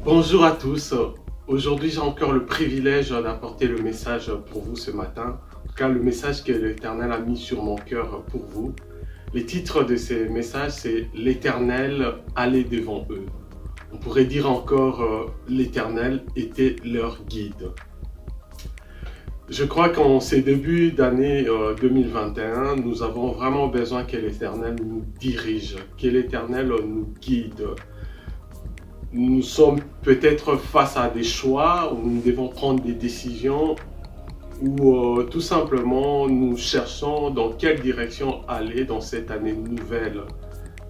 Bonjour à tous. Aujourd'hui, j'ai encore le privilège d'apporter le message pour vous ce matin. En tout cas, le message que l'Éternel a mis sur mon cœur pour vous. Les titres de ces messages, c'est l'Éternel allait devant eux. On pourrait dire encore l'Éternel était leur guide. Je crois qu'en ces débuts d'année 2021, nous avons vraiment besoin que l'Éternel nous dirige, que l'Éternel nous guide. Nous sommes peut-être face à des choix où nous devons prendre des décisions ou tout simplement nous cherchons dans quelle direction aller dans cette année nouvelle.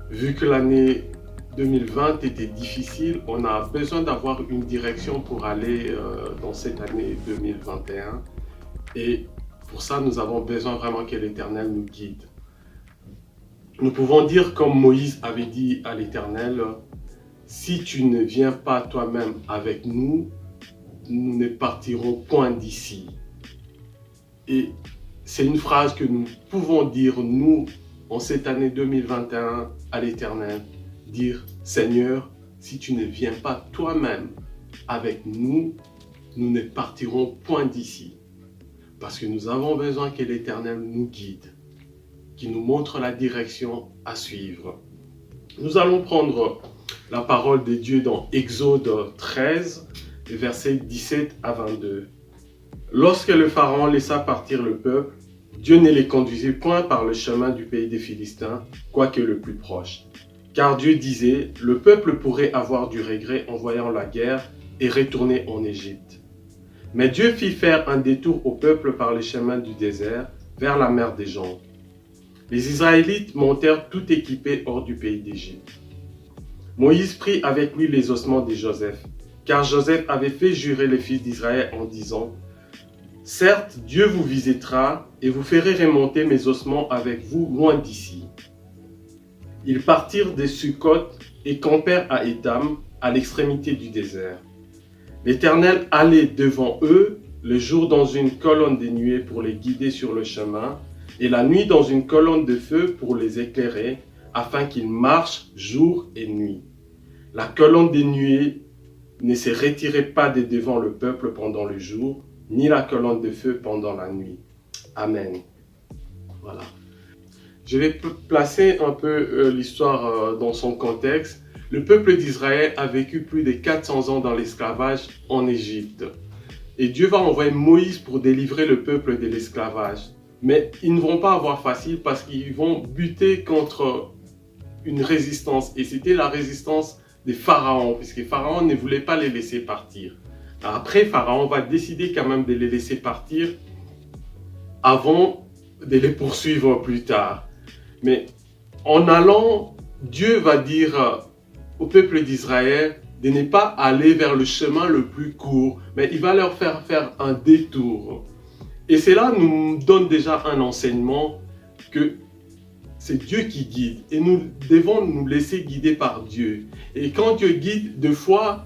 Vu que l'année 2020 était difficile, on a besoin d'avoir une direction pour aller dans cette année 2021. Et pour ça, nous avons besoin vraiment que l'Éternel nous guide. Nous pouvons dire comme Moïse avait dit à l'Éternel, si tu ne viens pas toi-même avec nous, nous ne partirons point d'ici. Et c'est une phrase que nous pouvons dire, nous, en cette année 2021, à l'Éternel, dire, Seigneur, si tu ne viens pas toi-même avec nous, nous ne partirons point d'ici. Parce que nous avons besoin que l'Éternel nous guide, qu'il nous montre la direction à suivre. Nous allons prendre la parole de Dieu dans Exode 13, versets 17 à 22. Lorsque le Pharaon laissa partir le peuple, Dieu ne les conduisit point par le chemin du pays des Philistins, quoique le plus proche. Car Dieu disait, le peuple pourrait avoir du regret en voyant la guerre et retourner en Égypte. Mais Dieu fit faire un détour au peuple par les chemins du désert, vers la mer des Jonques. Les Israélites montèrent tout équipés hors du pays d'Égypte. Moïse prit avec lui les ossements de Joseph, car Joseph avait fait jurer les fils d'Israël en disant, « Certes, Dieu vous visitera et vous ferez remonter mes ossements avec vous loin d'ici. » Ils partirent de Sukkot et campèrent à Étam, à l'extrémité du désert. L'Éternel allait devant eux, le jour dans une colonne de nuée pour les guider sur le chemin, et la nuit dans une colonne de feu pour les éclairer, afin qu'ils marchent jour et nuit. La colonne de nuée ne se retirait pas de devant le peuple pendant le jour, ni la colonne de feu pendant la nuit. Amen. Voilà. Je vais placer un peu l'histoire dans son contexte. Le peuple d'Israël a vécu plus de 400 ans dans l'esclavage en Égypte. Et Dieu va envoyer Moïse pour délivrer le peuple de l'esclavage. Mais ils ne vont pas avoir facile parce qu'ils vont buter contre une résistance. Et c'était la résistance des pharaons, puisque Pharaon ne voulait pas les laisser partir. Après, Pharaon va décider quand même de les laisser partir avant de les poursuivre plus tard. Mais en allant, Dieu va dire au peuple d'Israël de ne pas aller vers le chemin le plus court, mais il va leur faire un détour. Et cela nous donne déjà un enseignement que c'est Dieu qui guide et nous devons nous laisser guider par Dieu. Et quand Dieu guide, des fois,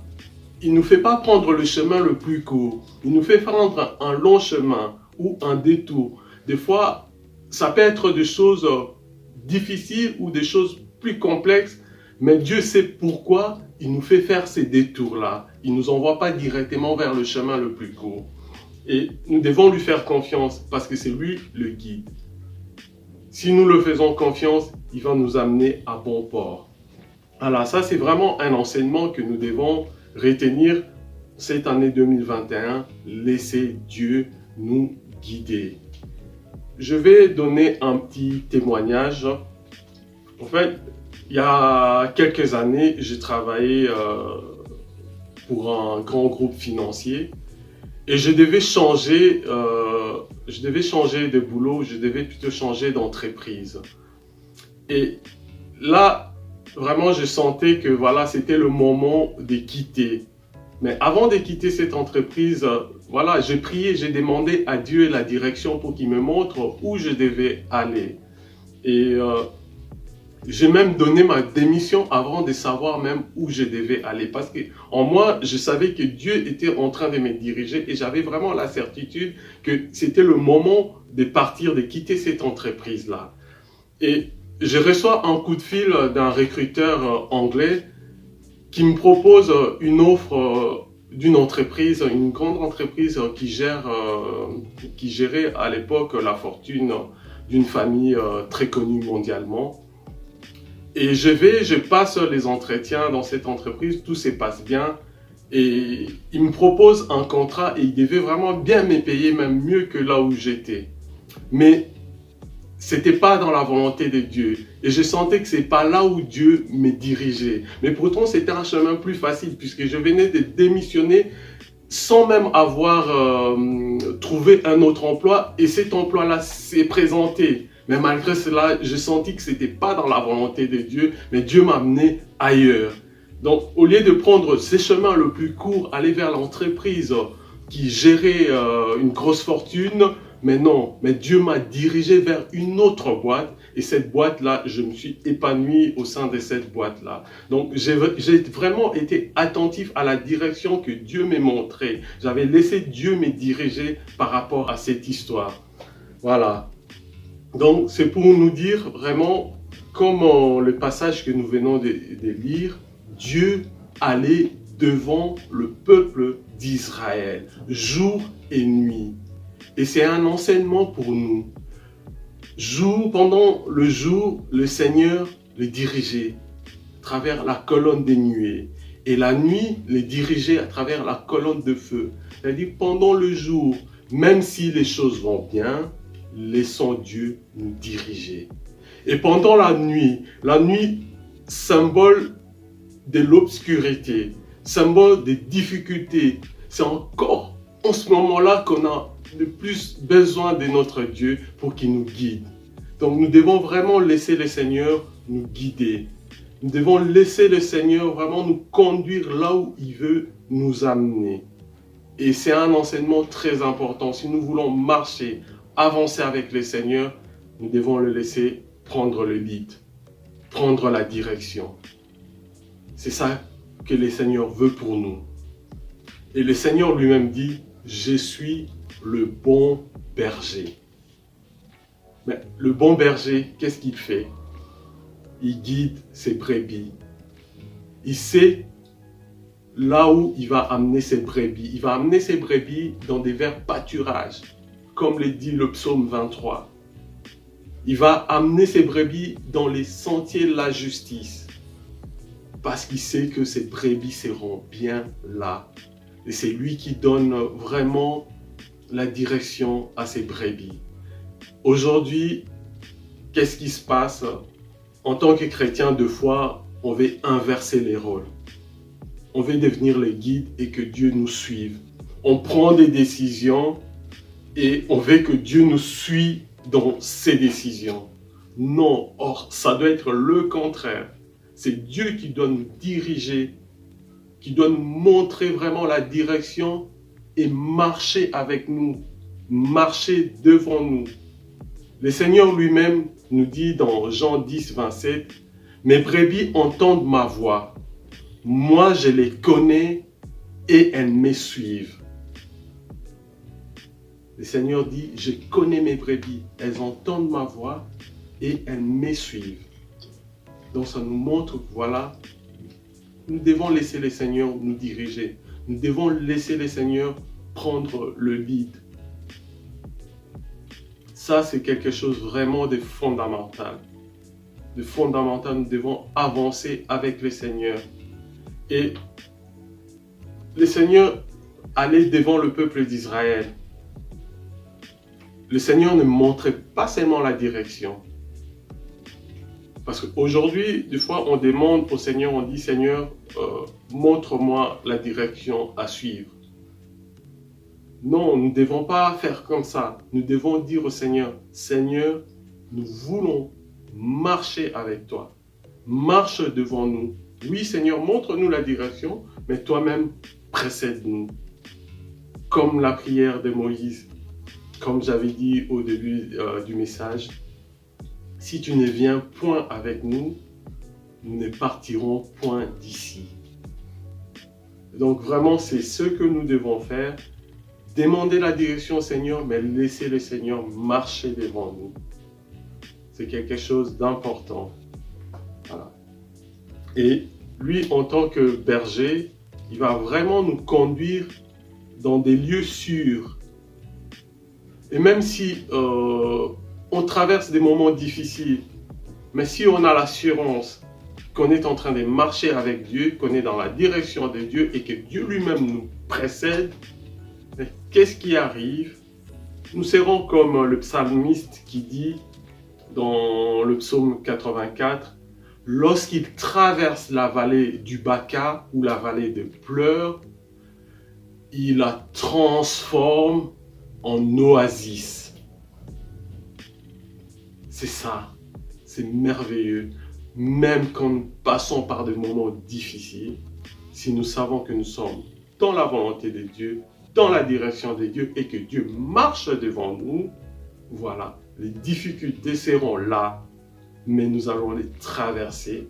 il ne nous fait pas prendre le chemin le plus court. Il nous fait prendre un long chemin ou un détour. Des fois, ça peut être des choses difficiles ou des choses plus complexes, mais Dieu sait pourquoi il nous fait faire ces détours-là. Il ne nous envoie pas directement vers le chemin le plus court. Et nous devons lui faire confiance parce que c'est lui le guide. Si nous le faisons confiance, il va nous amener à bon port. Alors ça, c'est vraiment un enseignement que nous devons retenir cette année 2021. Laissez Dieu nous guider. Je vais donner un petit témoignage. En fait, il y a quelques années, j'ai travaillé pour un grand groupe financier. Et je devais changer de boulot, je devais plutôt changer d'entreprise. Et là, vraiment, je sentais que voilà, c'était le moment de quitter. Mais avant de quitter cette entreprise, voilà, j'ai prié, j'ai demandé à Dieu la direction pour qu'il me montre où je devais aller. Et j'ai même donné ma démission avant de savoir même où je devais aller. Parce que en moi, je savais que Dieu était en train de me diriger et j'avais vraiment la certitude que c'était le moment de partir, de quitter cette entreprise-là. Et je reçois un coup de fil d'un recruteur anglais qui me propose une offre d'une entreprise, une grande entreprise qui gérait à l'époque la fortune d'une famille très connue mondialement. Et je passe les entretiens dans cette entreprise, tout se passe bien. Et il me propose un contrat et il devait vraiment bien me payer, même mieux que là où j'étais. Mais c'était pas dans la volonté de Dieu. Et je sentais que c'est pas là où Dieu me dirigeait. Mais pourtant, c'était un chemin plus facile puisque je venais de démissionner sans même avoir trouvé un autre emploi. Et cet emploi-là s'est présenté. Mais malgré cela, je sentis que c'était pas dans la volonté de Dieu, mais Dieu m'a amené ailleurs. Donc, au lieu de prendre ce chemin le plus court, aller vers l'entreprise qui gérait une grosse fortune, mais non, mais Dieu m'a dirigé vers une autre boîte. Et cette boîte-là, je me suis épanoui au sein de cette boîte-là. Donc, j'ai vraiment été attentif à la direction que Dieu m'a montrée. J'avais laissé Dieu me diriger par rapport à cette histoire. Voilà. Donc, c'est pour nous dire vraiment, comme le passage que nous venons de lire, Dieu allait devant le peuple d'Israël, jour et nuit. Et c'est un enseignement pour nous. Pendant le jour, le Seigneur le dirigeait à travers la colonne des nuées. Et la nuit, le dirigeait à travers la colonne de feu. C'est-à-dire, pendant le jour, même si les choses vont bien, laissons Dieu nous diriger. Et pendant la nuit, symbole de l'obscurité, symbole des difficultés. C'est encore en ce moment-là qu'on a le plus besoin de notre Dieu pour qu'il nous guide. Donc nous devons vraiment laisser le Seigneur nous guider. Nous devons laisser le Seigneur vraiment nous conduire là où il veut nous amener. Et c'est un enseignement très important. Si nous voulons marcher, avancer avec le Seigneur, nous devons le laisser prendre le lead, prendre la direction. C'est ça que le Seigneur veut pour nous. Et le Seigneur lui-même dit, je suis le bon berger. Mais le bon berger, qu'est-ce qu'il fait? Il guide ses brebis. Il sait là où il va amener ses brebis. Il va amener ses brebis dans des verts pâturages, comme le dit le psaume 23. Il va amener ses brebis dans les sentiers de la justice, parce qu'il sait que ses brebis seront bien là. Et c'est lui qui donne vraiment la direction à ses brebis. Aujourd'hui, qu'est-ce qui se passe? En tant que chrétien de foi, on veut inverser les rôles. On veut devenir les guides et que Dieu nous suive. On prend des décisions et on veut que Dieu nous suive dans ses décisions. Non, or, ça doit être le contraire. C'est Dieu qui doit nous diriger, qui doit nous montrer vraiment la direction et marcher avec nous, marcher devant nous. Le Seigneur lui-même nous dit dans Jean 10, 27, « Mes brebis entendent ma voix. Moi, je les connais et elles me suivent. » Le Seigneur dit, « Je connais mes brebis. Elles entendent ma voix et elles me suivent. » Donc, ça nous montre que voilà, nous devons laisser le Seigneur nous diriger. Nous devons laisser le Seigneur prendre le lead. Ça, c'est quelque chose vraiment de fondamental. De fondamental, nous devons avancer avec le Seigneur. Et le Seigneur allait devant le peuple d'Israël. Le Seigneur ne montrait pas seulement la direction. Parce qu'aujourd'hui, des fois, on demande au Seigneur, on dit, Seigneur, montre-moi la direction à suivre. Non, nous ne devons pas faire comme ça. Nous devons dire au Seigneur, Seigneur, nous voulons marcher avec toi. Marche devant nous. Oui, Seigneur, montre-nous la direction, mais toi-même, précède-nous. Comme la prière de Moïse, comme j'avais dit au début du message, si tu ne viens point avec nous, nous ne partirons point d'ici. Donc vraiment, c'est ce que nous devons faire. Demander la direction au Seigneur, mais laisser le Seigneur marcher devant nous. C'est quelque chose d'important. Voilà. Et lui, en tant que berger, il va vraiment nous conduire dans des lieux sûrs. Et même si on traverse des moments difficiles, mais si on a l'assurance qu'on est en train de marcher avec Dieu, qu'on est dans la direction de Dieu et que Dieu lui-même nous précède, qu'est-ce qui arrive? Nous serons comme le psalmiste qui dit dans le psaume 84, lorsqu'il traverse la vallée du Baca ou la vallée de pleurs, il la transforme en oasis. C'est ça, c'est merveilleux. Même quand nous passons par des moments difficiles, si nous savons que nous sommes dans la volonté de Dieu, dans la direction de Dieu et que Dieu marche devant nous, voilà, les difficultés seront là, mais nous allons les traverser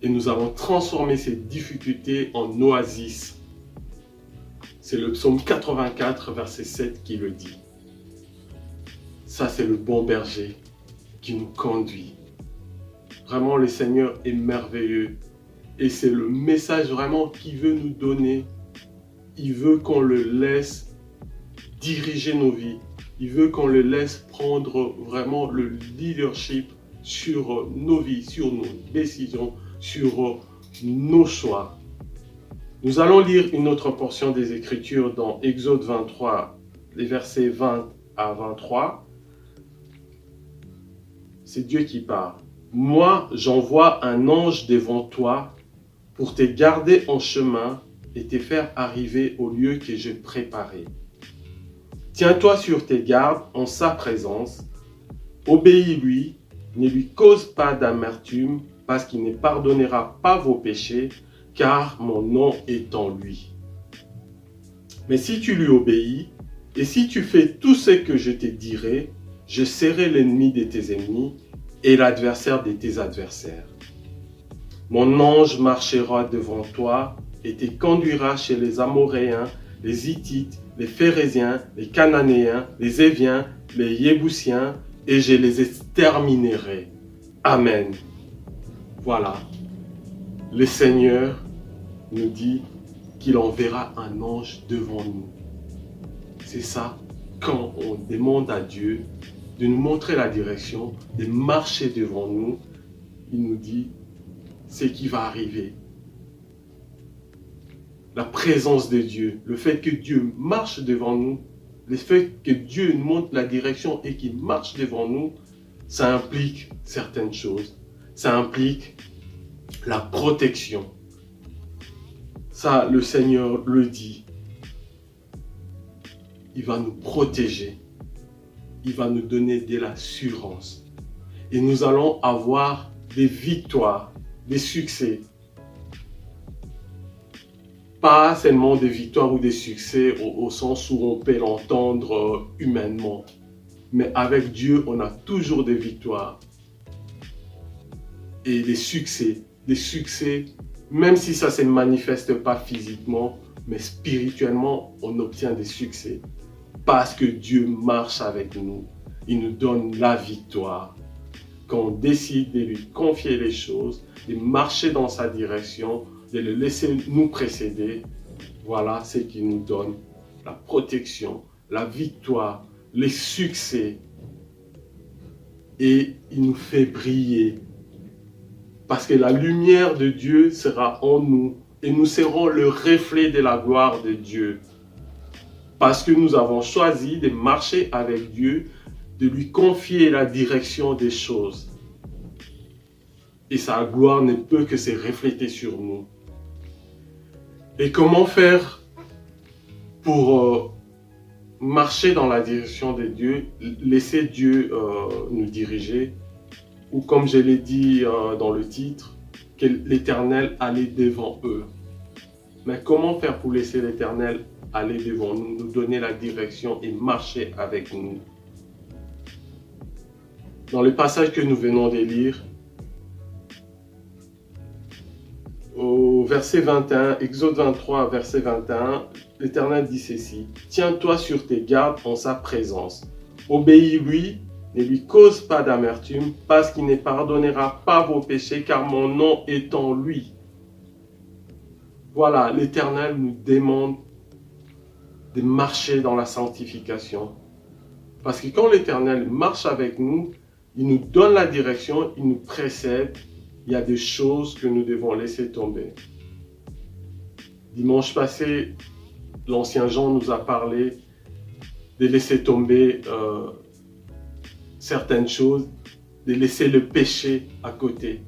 et nous allons transformer ces difficultés en oasis. C'est le psaume 84, verset 7 qui le dit. Ça, c'est le bon berger qui nous conduit. Vraiment, le Seigneur est merveilleux. Et c'est le message vraiment qu'il veut nous donner. Il veut qu'on le laisse diriger nos vies. Il veut qu'on le laisse prendre vraiment le leadership sur nos vies, sur nos décisions, sur nos choix. Nous allons lire une autre portion des Écritures dans Exode 23, les versets 20 à 23. C'est Dieu qui parle. Moi, j'envoie un ange devant toi pour te garder en chemin et te faire arriver au lieu que j'ai préparé. Tiens-toi sur tes gardes en sa présence. Obéis-lui, ne lui cause pas d'amertume, parce qu'il ne pardonnera pas vos péchés, car mon nom est en lui. Mais si tu lui obéis, et si tu fais tout ce que je te dirai, je serai l'ennemi de tes ennemis et l'adversaire de tes adversaires. Mon ange marchera devant toi et te conduira chez les Amoréens, les Hittites, les Phérésiens, les Cananéens, les Éviens, les Yébousiens, et je les exterminerai. Amen. Voilà. Le Seigneur nous dit qu'il enverra un ange devant nous. C'est ça, quand on demande à Dieu de nous montrer la direction, de marcher devant nous, il nous dit ce qui va arriver. La présence de Dieu, le fait que Dieu marche devant nous, le fait que Dieu nous montre la direction et qu'il marche devant nous, ça implique certaines choses. Ça implique la protection. Ça, le Seigneur le dit. Il va nous protéger. Il va nous donner de l'assurance. Et nous allons avoir des victoires, des succès. Pas seulement des victoires ou des succès au sens où on peut l'entendre humainement. Mais avec Dieu, on a toujours des victoires. Et des succès, même si ça ne se manifeste pas physiquement, mais spirituellement, on obtient des succès. Parce que Dieu marche avec nous. Il nous donne la victoire. Quand on décide de lui confier les choses, de marcher dans sa direction, de le laisser nous précéder, voilà ce qui nous donne la protection, la victoire, les succès. Et il nous fait briller. Parce que la lumière de Dieu sera en nous et nous serons le reflet de la gloire de Dieu. Parce que nous avons choisi de marcher avec Dieu, de lui confier la direction des choses. Et sa gloire ne peut que se refléter sur nous. Et comment faire pour marcher dans la direction de Dieu, laisser Dieu nous diriger, ou comme je l'ai dit dans le titre, que l'Éternel allait devant eux. Mais comment faire pour laisser l'Éternel aller devant nous, nous donner la direction et marcher avec nous? Dans le passage que nous venons de lire, au verset 21, Exode 23, verset 21, l'Éternel dit ceci: « Tiens-toi sur tes gardes en sa présence. Obéis-lui, Ne lui cause pas d'amertume, parce qu'il ne pardonnera pas vos péchés, car mon nom est en lui. Voilà, l'Éternel nous demande de marcher dans la sanctification. Parce que quand l'Éternel marche avec nous, il nous donne la direction, il nous précède. Il y a des choses que nous devons laisser tomber. Dimanche passé, l'ancien Jean nous a parlé de laisser tomber certaines choses, de laisser le péché à côté.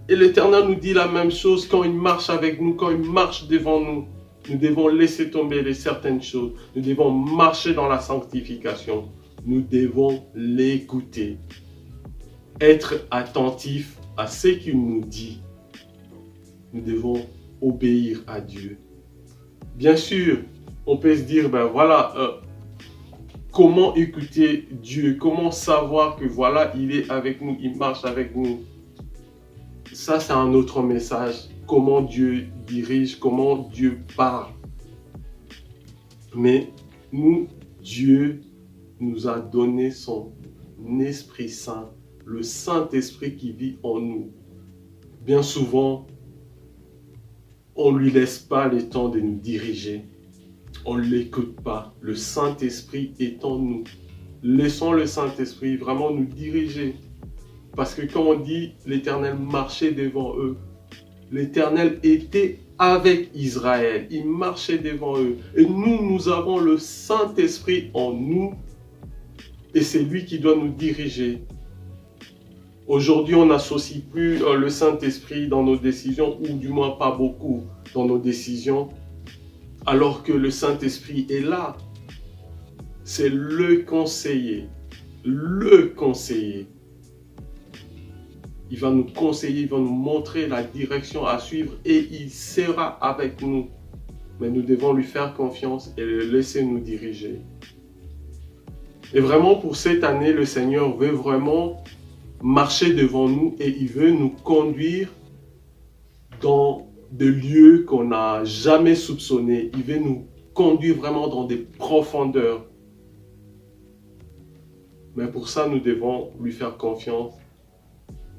Et l'Éternel nous dit la même chose quand il marche avec nous, quand il marche devant nous. Nous devons laisser tomber certaines choses. Nous devons marcher dans la sanctification. Nous devons l'écouter. Être attentif à ce qu'il nous dit. Nous devons obéir à Dieu. Bien sûr, on peut se dire, ben voilà, comment écouter Dieu? Comment savoir que voilà, il est avec nous, il marche avec nous? Ça, c'est un autre message. Comment Dieu dirige, comment Dieu parle. Mais nous, Dieu nous a donné son Esprit Saint, le Saint-Esprit qui vit en nous. Bien souvent, on ne lui laisse pas le temps de nous diriger. On ne l'écoute pas. Le Saint-Esprit est en nous. Laissons le Saint-Esprit vraiment nous diriger. Parce que quand on dit l'Éternel marchait devant eux, l'Éternel était avec Israël. Il marchait devant eux. Et nous avons le Saint-Esprit en nous. Et c'est lui qui doit nous diriger. Aujourd'hui, on n'associe plus le Saint-Esprit dans nos décisions, ou du moins pas beaucoup dans nos décisions, alors que le Saint-Esprit est là. C'est le conseiller. Le conseiller. Il va nous conseiller, il va nous montrer la direction à suivre et il sera avec nous. Mais nous devons lui faire confiance et le laisser nous diriger. Et vraiment pour cette année, le Seigneur veut vraiment marcher devant nous et il veut nous conduire dans des lieux qu'on n'a jamais soupçonnés. Il veut nous conduire vraiment dans des profondeurs. Mais pour ça, nous devons lui faire confiance.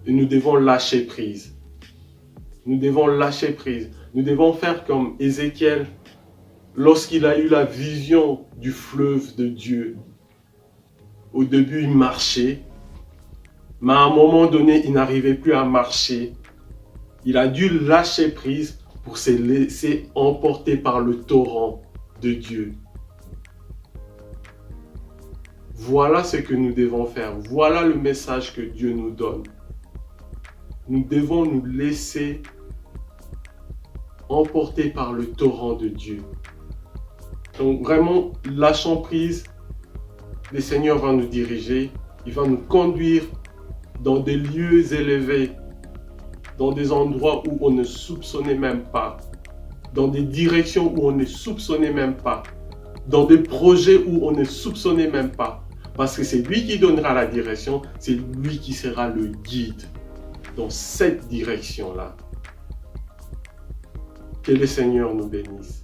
Et nous devons lâcher prise. Nous devons lâcher prise. Nous devons faire comme Ézéchiel, lorsqu'il a eu la vision du fleuve de Dieu. Au début, il marchait, mais à un moment donné, il n'arrivait plus à marcher. Il a dû lâcher prise pour se laisser emporter par le torrent de Dieu. Voilà ce que nous devons faire. Voilà le message que Dieu nous donne. Nous devons nous laisser emporter par le torrent de Dieu. Donc vraiment, lâchons prise. Le Seigneur va nous diriger. Il va nous conduire dans des lieux élevés, dans des endroits où on ne soupçonnait même pas, dans des directions où on ne soupçonnait même pas, dans des projets où on ne soupçonnait même pas. Parce que c'est lui qui donnera la direction, c'est lui qui sera le guide dans cette direction-là. Que le Seigneur nous bénisse.